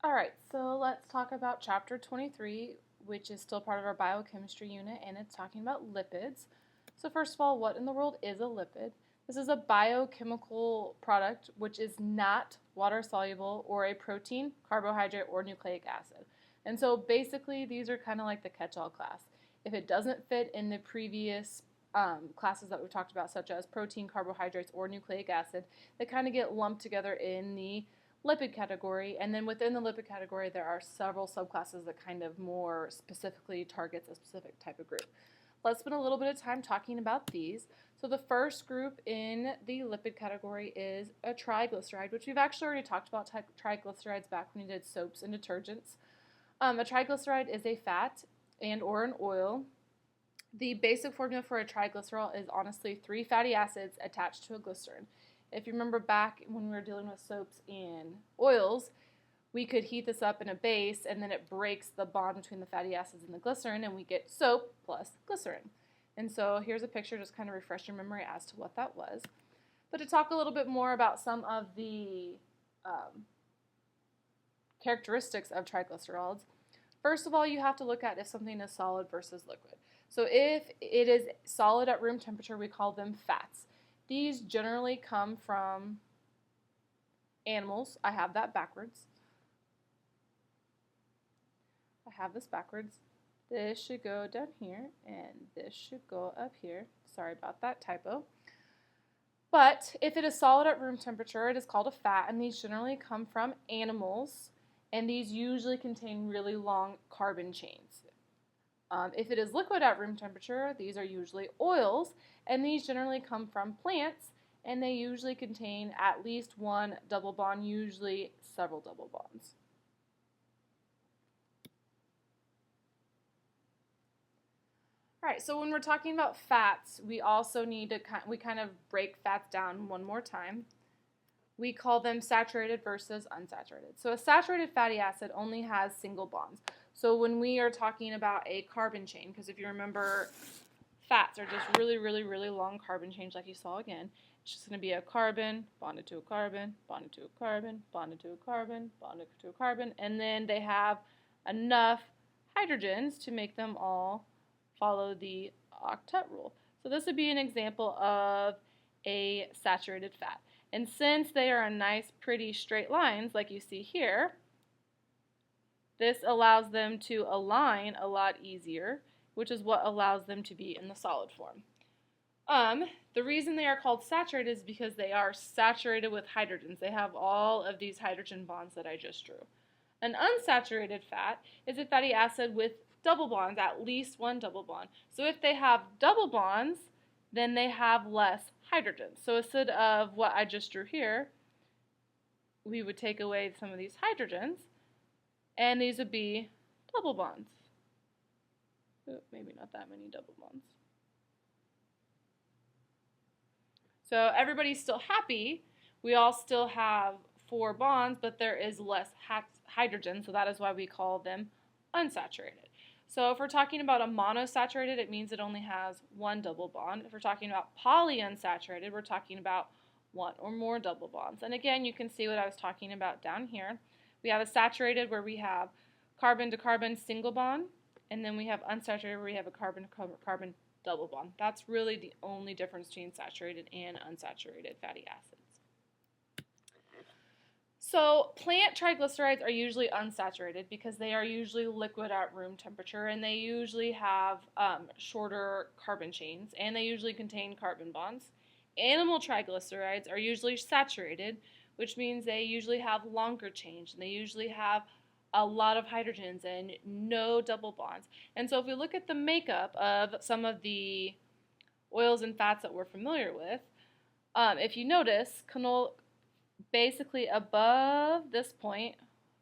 Alright, so let's talk about chapter 23, which is still part of our biochemistry unit, and it's talking about lipids. So first of all, what in the world is a lipid? This is a biochemical product which is not water soluble or a protein, carbohydrate, or nucleic acid. And so basically these are kind of like the catch-all class. If it doesn't fit in the previous classes that we've talked about, such as protein, carbohydrates, or nucleic acid, they kind of get lumped together in the lipid category, and then within the lipid category there are several subclasses that kind of more specifically targets a specific type of group. Let's spend a little bit of time talking about these. So the first group in the lipid category is a triglyceride, which we've actually already talked about triglycerides back when we did soaps and detergents. A triglyceride is a fat and or an oil. The basic formula for a triglycerol is honestly 3 fatty acids attached to a glycerin. If you remember back when we were dealing with soaps and oils, we could heat this up in a base and then it breaks the bond between the fatty acids and the glycerin and we get soap plus glycerin. And so here's a picture, just kind of refresh your memory as to what that was. But to talk a little bit more about some of the characteristics of triglycerols, first of all, you have to look at if something is solid versus liquid. So if it is solid at room temperature, we call them fats. These generally come from animals. I have that backwards. I have this backwards. This should go down here, and this should go up here. Sorry about that typo. But if it is solid at room temperature, it is called a fat, and these generally come from animals, and these usually contain really long carbon chains. If it is liquid at room temperature, these are usually oils, and these generally come from plants, and they usually contain at least one double bond, usually several double bonds. Alright, so when we're talking about fats, we also need to kind of break fats down one more time. We call them saturated versus unsaturated. So a saturated fatty acid only has single bonds. So when we are talking about a carbon chain, because if you remember, fats are just really, really, really long carbon chains like you saw again. It's just going to be a carbon, bonded to a carbon, bonded to a carbon, bonded to a carbon, bonded to a carbon, and then they have enough hydrogens to make them all follow the octet rule. So this would be an example of a saturated fat. And since they are a nice, pretty straight lines like you see here, this allows them to align a lot easier, which is what allows them to be in the solid form. The reason they are called saturated is because they are saturated with hydrogens. They have all of these hydrogen bonds that I just drew. An unsaturated fat is a fatty acid with double bonds, at least one double bond. So if they have double bonds, then they have less hydrogens. So instead of what I just drew here, we would take away some of these hydrogens, and these would be double bonds. Maybe not that many double bonds. So everybody's still happy. We all still have 4 bonds, but there is less hydrogen, so that is why we call them unsaturated. So if we're talking about a monosaturated, it means it only has 1 double bond. If we're talking about polyunsaturated, we're talking about 1 or more double bonds. And again, you can see what I was talking about down here. We have a saturated where we have carbon to carbon single bond, and then we have unsaturated where we have a carbon to carbon double bond. That's really the only difference between saturated and unsaturated fatty acids. So plant triglycerides are usually unsaturated because they are usually liquid at room temperature, and they usually have shorter carbon chains, and they usually contain carbon bonds. Animal triglycerides are usually saturated, which means they usually have longer chains, and they usually have a lot of hydrogens and no double bonds. And so if we look at the makeup of some of the oils and fats that we're familiar with, if you notice, basically above this point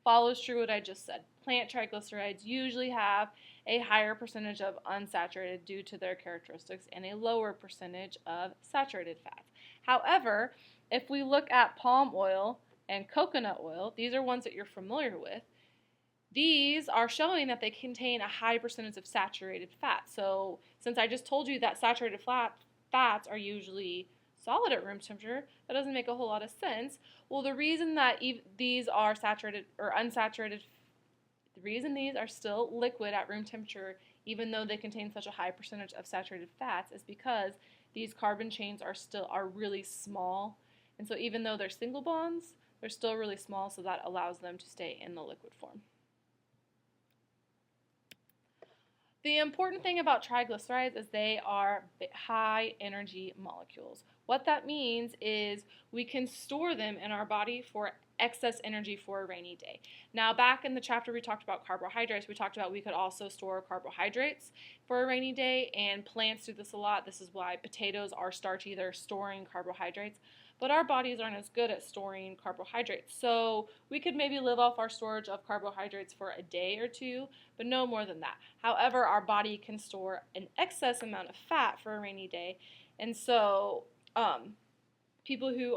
follows true what I just said. Plant triglycerides usually have a higher percentage of unsaturated due to their characteristics and a lower percentage of saturated fats. However, if we look at palm oil and coconut oil, these are ones that you're familiar with, these are showing that they contain a high percentage of saturated fat. So since I just told you that saturated fats are usually solid at room temperature. That doesn't make a whole lot of sense. Well, the reason that these are saturated or unsaturated, the reason these are still liquid at room temperature, even though they contain such a high percentage of saturated fats, is because these carbon chains are really small. And so even though they're single bonds, they're still really small, so that allows them to stay in the liquid form. The important thing about triglycerides is they are high energy molecules. What that means is we can store them in our body for excess energy for a rainy day. Now, back in the chapter we talked about carbohydrates, we talked about we could also store carbohydrates for a rainy day, and plants do this a lot. This is why potatoes are starchy, they're storing carbohydrates. But our bodies aren't as good at storing carbohydrates. So we could maybe live off our storage of carbohydrates for a day or two, but no more than that. However, our body can store an excess amount of fat for a rainy day. And so people who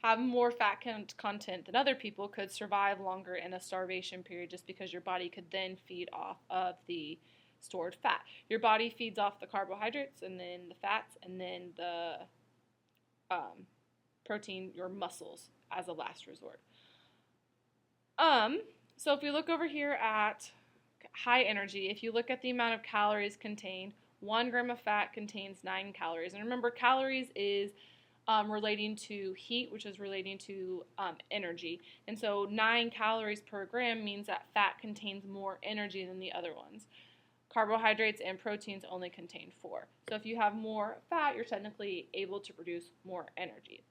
have more fat content than other people could survive longer in a starvation period, just because your body could then feed off of the stored fat. Your body feeds off the carbohydrates and then the fats and then the protein, your muscles, as a last resort. So if we look over here at high energy, if you look at the amount of calories contained, 1 gram of fat contains 9 calories. And remember, calories is relating to heat, which is relating to energy. And so 9 calories per gram means that fat contains more energy than the other ones. Carbohydrates and proteins only contain 4. So if you have more fat, you're technically able to produce more energy.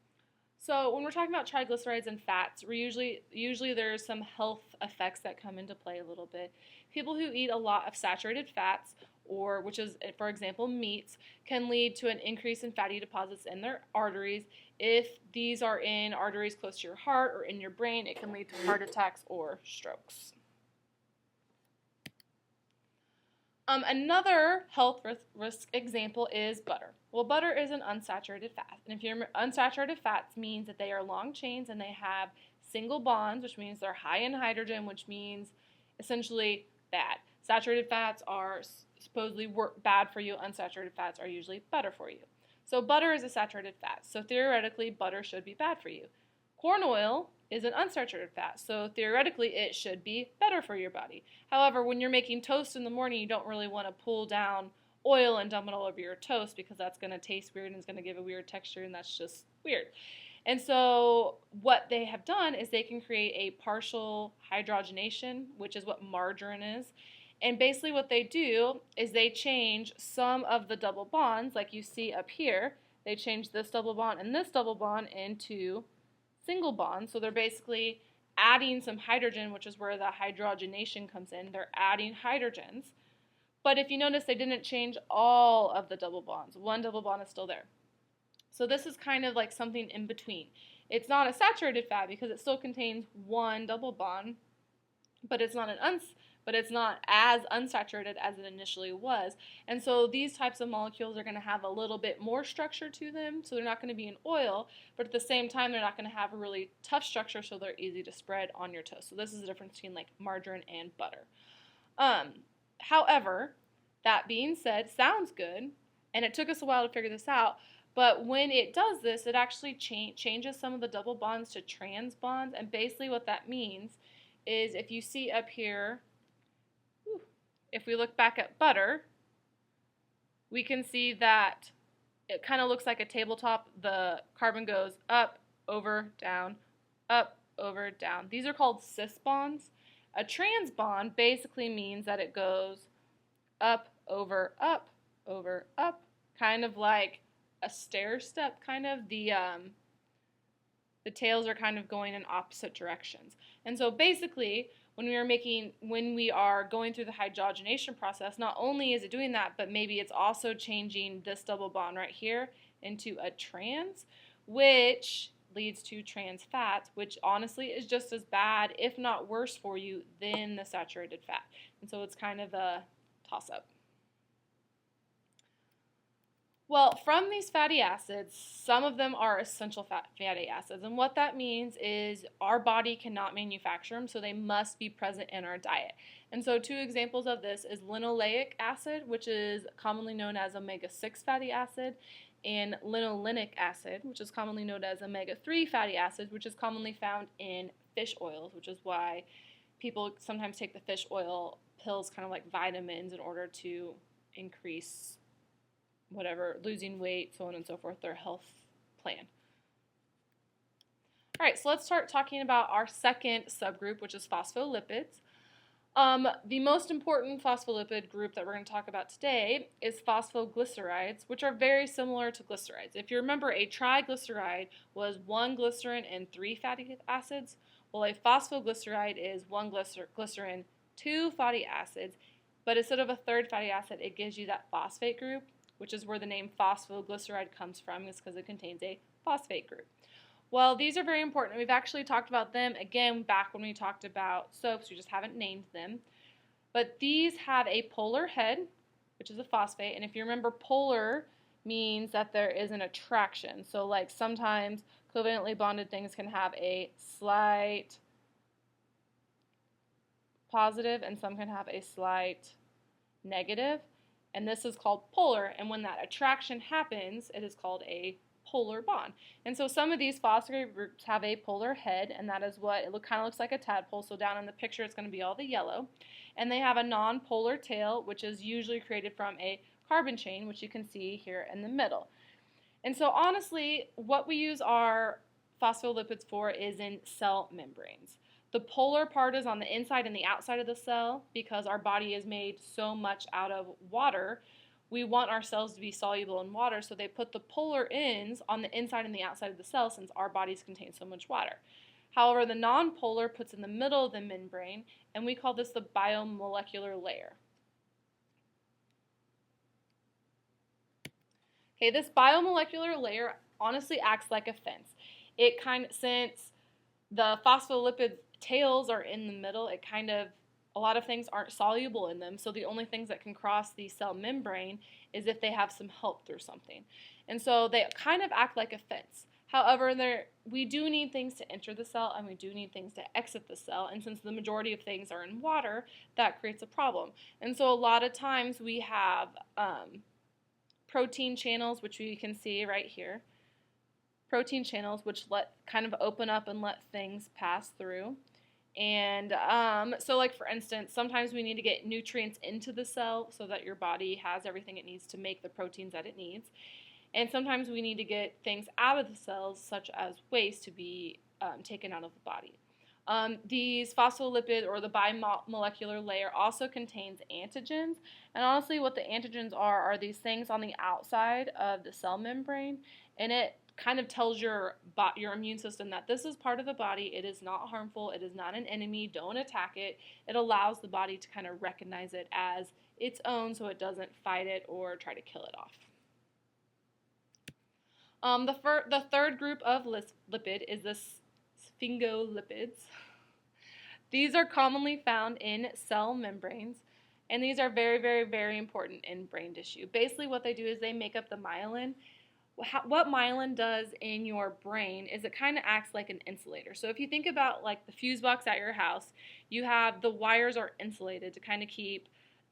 So when we're talking about triglycerides and fats, usually there's some health effects that come into play a little bit. People who eat a lot of saturated fats, or which is, for example, meats, can lead to an increase in fatty deposits in their arteries. If these are in arteries close to your heart or in your brain, it can lead to heart attacks or strokes. Another health risk example is butter. Well, butter is an unsaturated fat. And if you remember, unsaturated fats means that they are long chains and they have single bonds, which means they're high in hydrogen, which means essentially bad. Saturated fats are supposedly bad for you. Unsaturated fats are usually better for you. So butter is a saturated fat. So theoretically, butter should be bad for you. Corn oil is an unsaturated fat, so theoretically it should be better for your body. However, when you're making toast in the morning, you don't really want to pull down oil and dump it all over your toast, because that's going to taste weird and it's going to give a weird texture, and that's just weird. And so what they have done is they can create a partial hydrogenation, which is what margarine is. And basically what they do is they change some of the double bonds, like you see up here. They change this double bond and this double bond into single bonds. So they're basically adding some hydrogen, which is where the hydrogenation comes in. They're adding hydrogens. But if you notice, they didn't change all of the double bonds. One double bond is still there. So this is kind of like something in between. It's not a saturated fat because it still contains one double bond, but it's not as unsaturated as it initially was. And so these types of molecules are going to have a little bit more structure to them, so they're not going to be in oil, but at the same time they're not going to have a really tough structure, so they're easy to spread on your toast. So this is the difference between like margarine and butter. However, that being said, sounds good, and it took us a while to figure this out, but when it does this, it actually changes some of the double bonds to trans bonds. And basically what that means is, if you see up here, if we look back at butter, we can see that it kind of looks like a tabletop. The carbon goes up, over, down, up, over, down. These are called cis bonds. A trans bond basically means that it goes up, over, up, kind of like a stair step, kind of. The tails are kind of going in opposite directions. And so basically, when we are going through the hydrogenation process, not only is it doing that, but maybe it's also changing this double bond right here into a trans, which leads to trans fats, which honestly is just as bad, if not worse for you, than the saturated fat. And so it's kind of a toss-up. Well, from these fatty acids, some of them are essential fatty acids. And what that means is our body cannot manufacture them, so they must be present in our diet. And so 2 examples of this is linoleic acid, which is commonly known as omega-6 fatty acid, in linolenic acid, which is commonly known as omega-3 fatty acids, which is commonly found in fish oils, which is why people sometimes take the fish oil pills kind of like vitamins in order to increase whatever, losing weight, so on and so forth, their health plan. All right, so let's start talking about our second subgroup, which is phospholipids. The most important phospholipid group that we're going to talk about today is phosphoglycerides, which are very similar to glycerides. If you remember, a triglyceride was one glycerin and 3 fatty acids. Well, a phosphoglyceride is one glycerin, 2 fatty acids, but instead of a third fatty acid, it gives you that phosphate group, which is where the name phosphoglyceride comes from. It's because it contains a phosphate group. Well, these are very important. We've actually talked about them again back when we talked about soaps. We just haven't named them. But these have a polar head, which is a phosphate. And if you remember, polar means that there is an attraction. So like sometimes covalently bonded things can have a slight positive and some can have a slight negative. And this is called polar. And when that attraction happens, it is called a polar bond. And so some of these phosphate groups have a polar head, and that is what it kind of looks like a tadpole. So down in the picture it's going to be all the yellow. And they have a non-polar tail, which is usually created from a carbon chain, which you can see here in the middle. And so honestly, what we use our phospholipids for is in cell membranes. The polar part is on the inside and the outside of the cell because our body is made so much out of water. We want our cells to be soluble in water, so they put the polar ends on the inside and the outside of the cell since our bodies contain so much water. However, the nonpolar puts in the middle of the membrane, and we call this the biomolecular layer. Okay, this biomolecular layer honestly acts like a fence. It since the phospholipid tails are in the middle, a lot of things aren't soluble in them, so the only things that can cross the cell membrane is if they have some help through something. And so they kind of act like a fence. However, we do need things to enter the cell and we do need things to exit the cell, and since the majority of things are in water, that creates a problem. And so a lot of times we have protein channels, which we can see right here. Protein channels which kind of open up and let things pass through. And so like for instance, sometimes we need to get nutrients into the cell so that your body has everything it needs to make the proteins that it needs. And sometimes we need to get things out of the cells, such as waste, to be taken out of the body. These phospholipid or the biomolecular layer also contains antigens. And honestly, what the antigens are these things on the outside of the cell membrane, and it kind of tells your immune system that this is part of the body, it is not harmful, it is not an enemy, don't attack it. It allows the body to kind of recognize it as its own so it doesn't fight it or try to kill it off. The third group of lipid is the sphingolipids. These are commonly found in cell membranes, and these are very, very, very important in brain tissue. Basically what they do is they make up the myelin. What myelin does in your brain is it kind of acts like an insulator. So if you think about like the fuse box at your house, you have the wires are insulated to kind of keep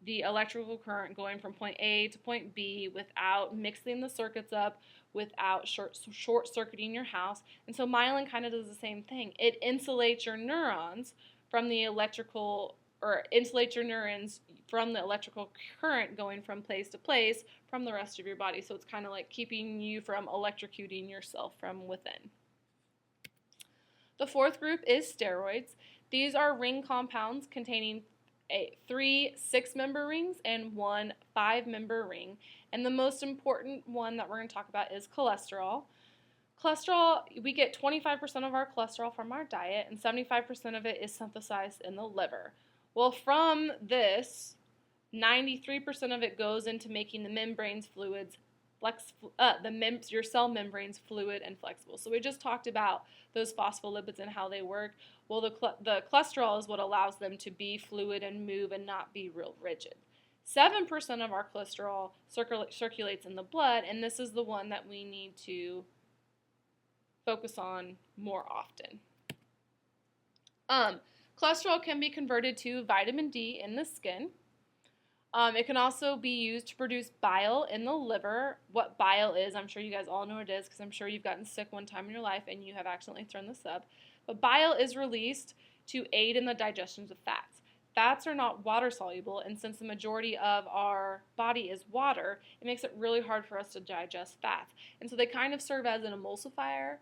the electrical current going from point A to point B without mixing the circuits up, without short-circuiting your house. And so myelin kind of does the same thing. It insulates your neurons from the electrical, or insulates your neurons from the electrical current going from place to place from the rest of your body. So it's kind of like keeping you from electrocuting yourself from within. The fourth group is steroids. These are ring compounds containing 3 6-member rings and 1 5-member ring. And the most important one that we're going to talk about is cholesterol. Cholesterol, we get 25% of our cholesterol from our diet, and 75% of it is synthesized in the liver. Well, from this, 93% of it goes into making the membranes fluids, your cell membranes fluid and flexible. So we just talked about those phospholipids and how they work. Well, the cholesterol is what allows them to be fluid and move and not be real rigid. 7% of our cholesterol circulates in the blood, and this is the one that we need to focus on more often. Cholesterol can be converted to vitamin D in the skin. It can also be used to produce bile in the liver. What bile is, I'm sure you guys all know what it is because I'm sure you've gotten sick one time in your life and you have accidentally thrown this up. But bile is released to aid in the digestion of fats. Fats are not water soluble, and since the majority of our body is water, it makes it really hard for us to digest fats. And so they kind of serve as an emulsifier.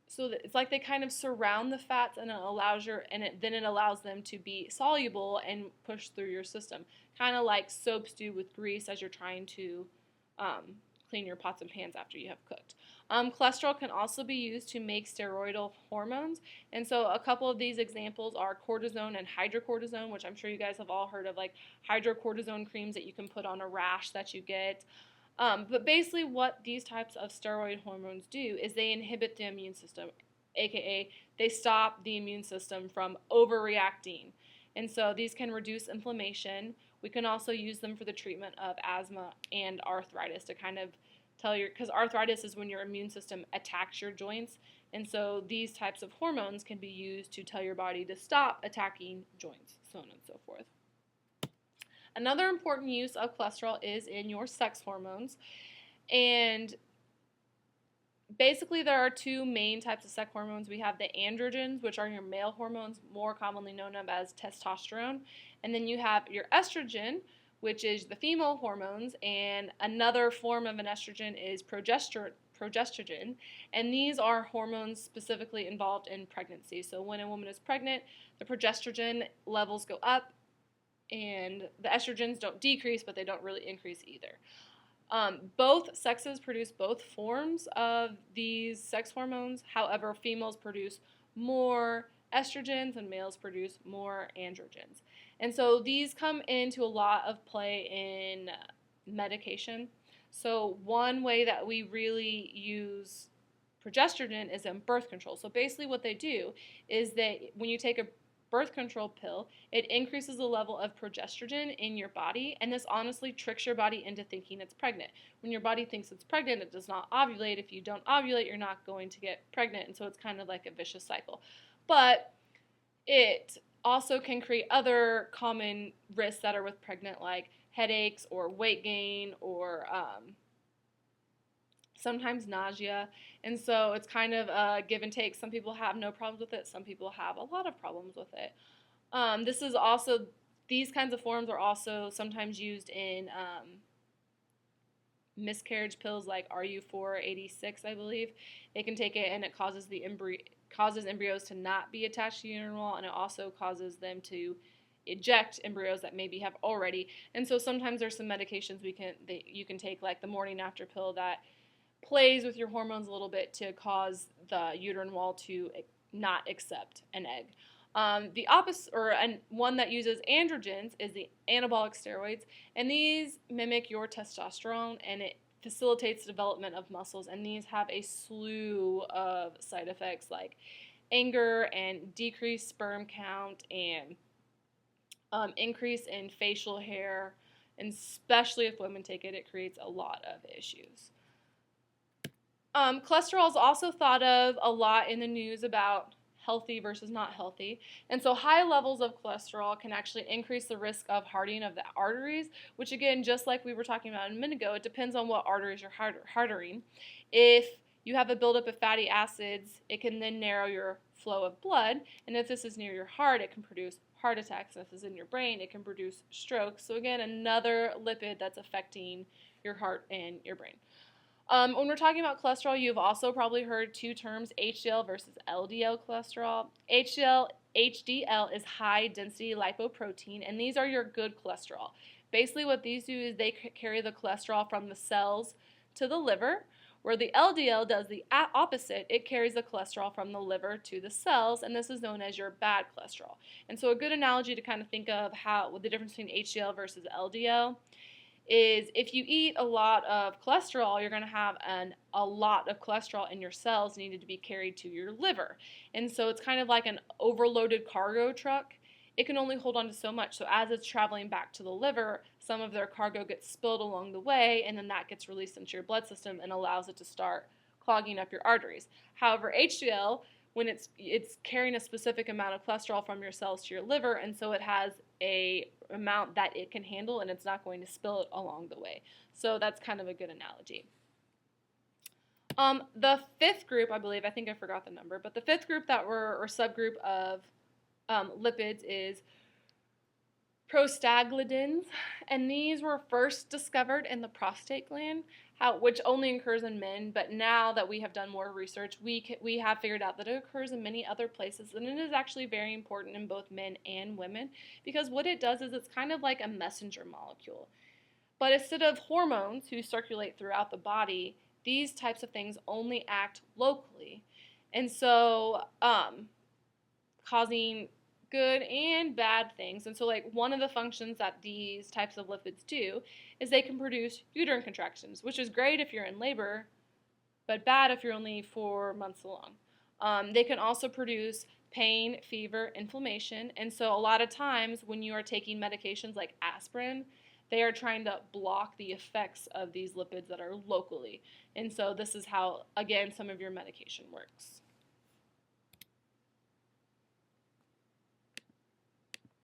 So that it's like they kind of surround the fats, and then it allows them to be soluble and push through your system, kind of like soaps do with grease as you're trying to clean your pots and pans after you have cooked. Cholesterol can also be used to make steroidal hormones, and so a couple of these examples are cortisone and hydrocortisone, which I'm sure you guys have all heard of, like hydrocortisone creams that you can put on a rash that you get. But basically what these types of steroid hormones do is they inhibit the immune system, aka they stop the immune system from overreacting. And so these can reduce inflammation. We can also use them for the treatment of asthma and arthritis to kind of because arthritis is when your immune system attacks your joints. And so these types of hormones can be used to tell your body to stop attacking joints, so on and so forth. Another important use of cholesterol is in your sex hormones. And basically there are two main types of sex hormones. We have the androgens, which are your male hormones, more commonly known as testosterone. And then you have your estrogen, which is the female hormones. And another form of an estrogen is progesterone. And these are hormones specifically involved in pregnancy. So when a woman is pregnant, the progesterone levels go up, and the estrogens don't decrease, but they don't really increase either. Both sexes produce both forms of these sex hormones. However, females produce more estrogens and males produce more androgens. And so these come into a lot of play in medication. So one way that we really use progesterone is in birth control. So basically what they do is that when you take a birth control pill, it increases the level of progesterone in your body, and this honestly tricks your body into thinking it's pregnant. When your body thinks it's pregnant, it does not ovulate. If you don't ovulate, you're not going to get pregnant, and so it's kind of like a vicious cycle. But it also can create other common risks that are with pregnant, like headaches or weight gain or sometimes nausea. And so it's kind of a give and take. Some people have no problems with it. Some people have a lot of problems with it. These kinds of forms are also sometimes used in miscarriage pills like RU486, I believe. They can take it and it causes embryos to not be attached to the uterine wall, and it also causes them to eject embryos that maybe have already. And so sometimes there's some medications you can take, like the morning after pill, that plays with your hormones a little bit to cause the uterine wall to not accept an egg. The opposite, one that uses androgens, is the anabolic steroids, and these mimic your testosterone, and it facilitates the development of muscles, and these have a slew of side effects like anger and decreased sperm count and increase in facial hair, and especially if women take it, it creates a lot of issues. Cholesterol is also thought of a lot in the news about healthy versus not healthy. And so high levels of cholesterol can actually increase the risk of hardening of the arteries, which again, just like we were talking about a minute ago, it depends on what arteries you're hardening. If you have a buildup of fatty acids, it can then narrow your flow of blood. And if this is near your heart, it can produce heart attacks. And if this is in your brain, it can produce strokes. So again, another lipid that's affecting your heart and your brain. When we're talking about cholesterol, you've also probably heard two terms, HDL versus LDL cholesterol. HDL is high density lipoprotein, and these are your good cholesterol. Basically what these do is they carry the cholesterol from the cells to the liver, where the LDL does the opposite. It carries the cholesterol from the liver to the cells, and this is known as your bad cholesterol. And so a good analogy to kind of think of what the difference between HDL versus LDL is, if you eat a lot of cholesterol, you're going to have a lot of cholesterol in your cells needed to be carried to your liver. And so it's kind of like an overloaded cargo truck. It can only hold on to so much. So as it's traveling back to the liver, some of their cargo gets spilled along the way, and then that gets released into your blood system and allows it to start clogging up your arteries. However, HDL, when it's carrying a specific amount of cholesterol from your cells to your liver, and so it has a amount that it can handle, and it's not going to spill it along the way. So that's kind of a good analogy. The fifth group, I think I forgot the number, but the fifth group or subgroup of lipids is prostaglandins, and these were first discovered in the prostate gland, which only occurs in men, but now that we have done more research, we have figured out that it occurs in many other places, and it is actually very important in both men and women, because what it does is it's kind of like a messenger molecule. But instead of hormones who circulate throughout the body, these types of things only act locally, and so causing good and bad things. And so, like, one of the functions that these types of lipids do is they can produce uterine contractions, which is great if you're in labor, but bad if you're only 4 months along. They can also produce pain, fever, inflammation, and so a lot of times when you are taking medications like aspirin, they are trying to block the effects of these lipids that are locally. And so this is how, again, some of your medication works.